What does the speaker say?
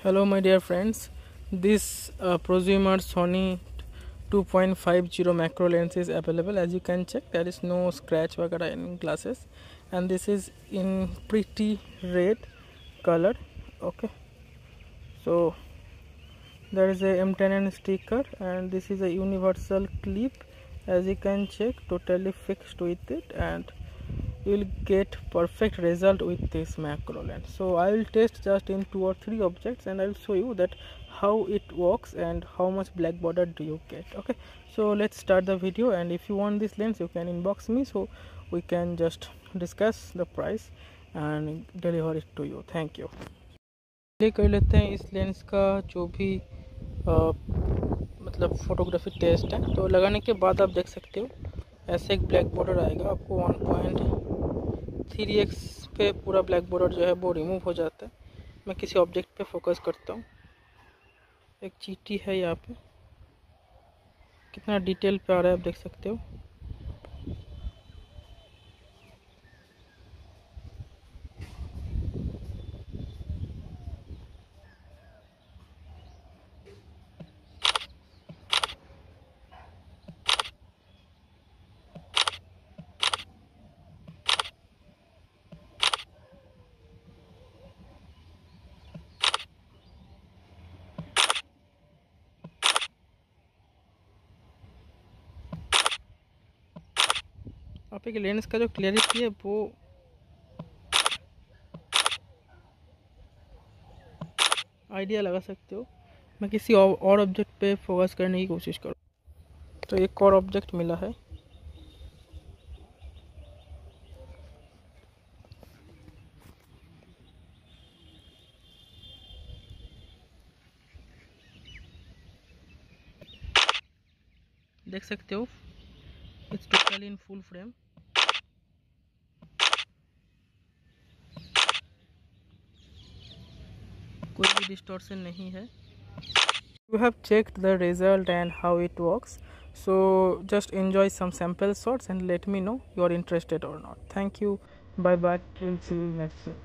Hello my dear friends, this Prosumer Sony 2.50 macro lens is available. As you can check, there is no scratch वगैरह in glasses, and this is in pretty red color. Okay, so there is a M10N sticker, and this is a universal clip. As you can check, totally fixed with it, and you will get perfect result with this macro lens. So I will test just in 2 or 3 objects, and I will show you that how it works and how much black border do you get. Okay, so let's start the video, and if you want this lens you can inbox me, so we can just discuss the price and deliver it to you. Thank you. Play कर लेते हैं इस lens का जो भी मतलब photography test है। तो लगाने के बाद आप देख सकते हो ऐसे एक ब्लैक बॉर्डर आएगा। आपको 1.3x पे पूरा ब्लैक बॉर्डर जो है वो रिमूव हो जाता है। मैं किसी ऑब्जेक्ट पे फोकस करता हूँ। एक चींटी है यहाँ पे, कितना डिटेल पे आ रहा है आप देख सकते हो। आप एक लेंस का जो क्लियरिटी है वो आइडिया लगा सकते हो। मैं किसी और ऑब्जेक्ट पे फोकस करने की कोशिश करूँ। तो एक और ऑब्जेक्ट मिला है। देख सकते हो it's totally in full frame. कोई भी डिस्टॉर्शन नहीं है। You have checked the result and how it works, so just enjoy some sample shots and let me know you are interested or not. Thank you. Bye bye. We'll see you next time.